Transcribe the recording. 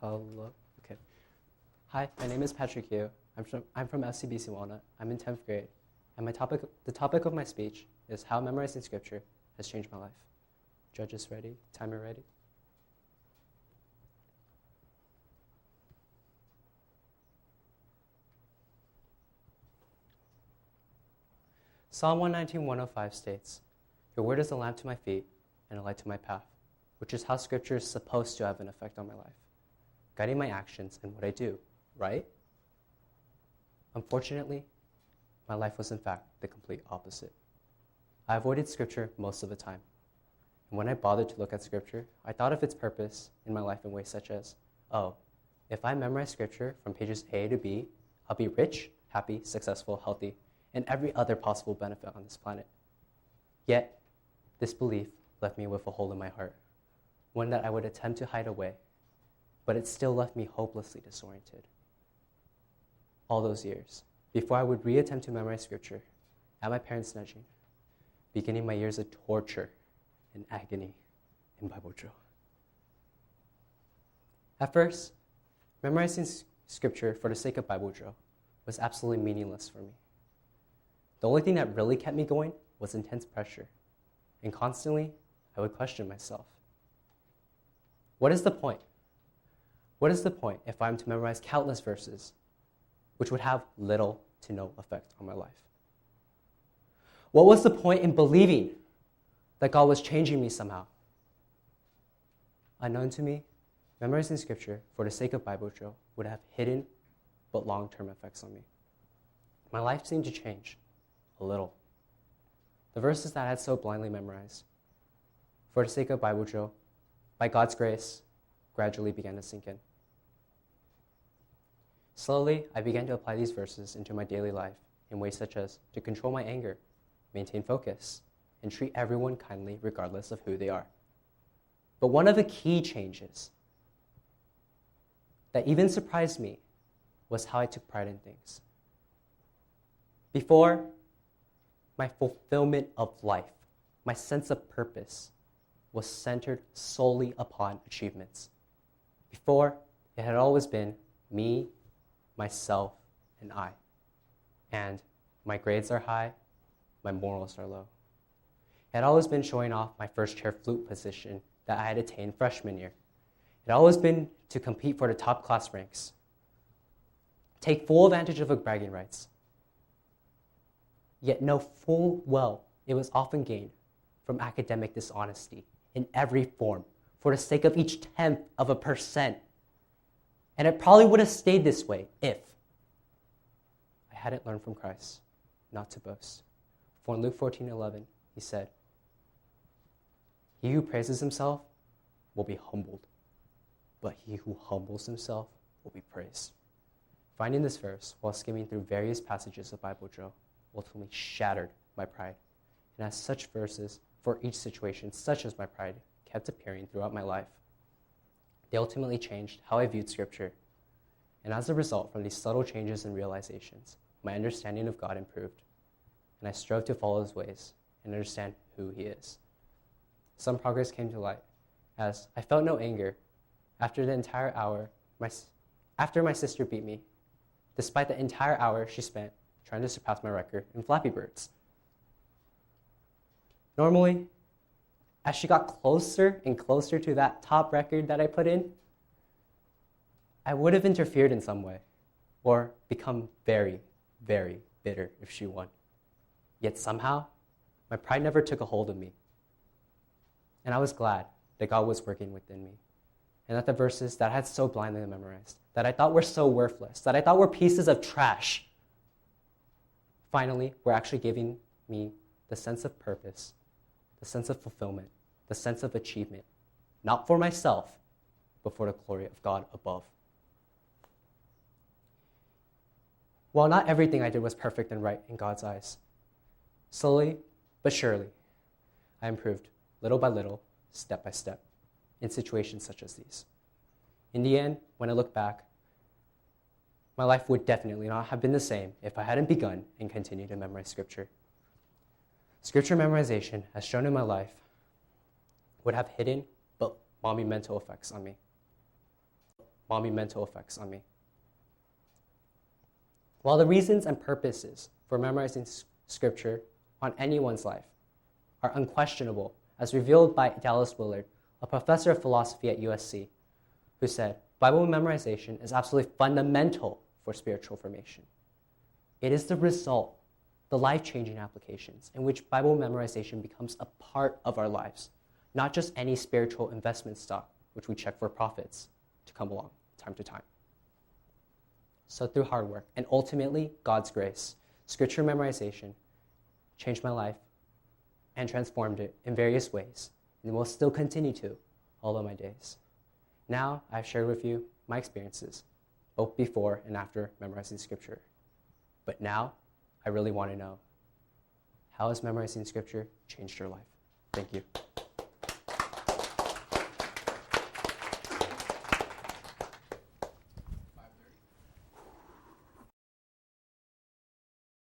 Hello. Okay. Hi, my name is Patrick Yu. I'm from FCBC Walnut. I'm in 10th grade, and the topic of my speech is how memorizing scripture has changed my life. Judges ready? Timer ready? Psalm 119:105 states, "Your word is a lamp to my feet and a light to my path," which is how scripture is supposed to have an effect on my life, guiding my actions and what I do, right? Unfortunately, my life was in fact the complete opposite. I avoided scripture most of the time. And when I bothered to look at scripture, I thought of its purpose in my life in ways such as, oh, if I memorize scripture from pages A to B, I'll be rich, happy, successful, healthy, and every other possible benefit on this planet. Yet, this belief left me with a hole in my heart, one that I would attempt to hide away, but it still left me hopelessly disoriented. All those years, before I would reattempt to memorize scripture, at my parents' nudging, beginning my years of torture and agony in Bible drill. At first, memorizing scripture for the sake of Bible drill was absolutely meaningless for me. The only thing that really kept me going was intense pressure, and constantly, I would question myself. What is the point? What is the point if I'm to memorize countless verses, which would have little to no effect on my life? What was the point in believing that God was changing me somehow? Unknown to me, memorizing scripture for the sake of Bible drill would have hidden but long-term effects on me. My life seemed to change a little. The verses that I had so blindly memorized for the sake of Bible drill, by God's grace, gradually began to sink in. Slowly, I began to apply these verses into my daily life in ways such as to control my anger, maintain focus, and treat everyone kindly regardless of who they are. But one of the key changes that even surprised me was how I took pride in things. Before, my fulfillment of life, my sense of purpose, was centered solely upon achievements. Before, it had always been me, myself, and I. And my grades are high, my morals are low. It had always been showing off my first chair flute position that I had attained freshman year. It had always been to compete for the top class ranks, take full advantage of bragging rights, yet know full well it was often gained from academic dishonesty in every form for the sake of each 10th of a percent. And it probably would have stayed this way if I hadn't learned from Christ not to boast. For in Luke 14:11, he said, "He who praises himself will be humbled, but he who humbles himself will be praised." Finding this verse while skimming through various passages of Bible drill ultimately shattered my pride. And as such verses for each situation, such as my pride, kept appearing throughout my life, they ultimately changed how I viewed scripture. And as a result from these subtle changes and realizations, my understanding of God improved, and I strove to follow his ways and understand who he is. Some progress came to light, as I felt no anger after the entire hour, after my sister beat me, despite the entire hour she spent trying to surpass my record in Flappy Birds. Normally, as she got closer and closer to that top record that I put in, I would have interfered in some way or become very, very bitter if she won. Yet somehow, my pride never took a hold of me. And I was glad that God was working within me, and that the verses that I had so blindly memorized, that I thought were so worthless, that I thought were pieces of trash, finally were actually giving me the sense of purpose, the sense of fulfillment, the sense of achievement, not for myself, but for the glory of God above. While not everything I did was perfect and right in God's eyes, slowly but surely, I improved little by little, step by step, in situations such as these. In the end, when I look back, my life would definitely not have been the same if I hadn't begun and continued to memorize scripture. Scripture memorization, as shown in my life, would have hidden but monumental effects on me. monumental effects on me. While the reasons and purposes for memorizing Scripture on anyone's life are unquestionable, as revealed by Dallas Willard, a professor of philosophy at USC, who said, Bible memorization is absolutely fundamental for spiritual formation. It is the result, the life-changing applications, in which Bible memorization becomes a part of our lives, not just any spiritual investment stock, which we check for profits to come along time to time. So through hard work, and ultimately God's grace, Scripture memorization changed my life and transformed it in various ways, and will still continue to all of my days. Now, I've shared with you my experiences, both before and after memorizing Scripture. But now, I really want to know, how has memorizing Scripture changed your life? Thank you.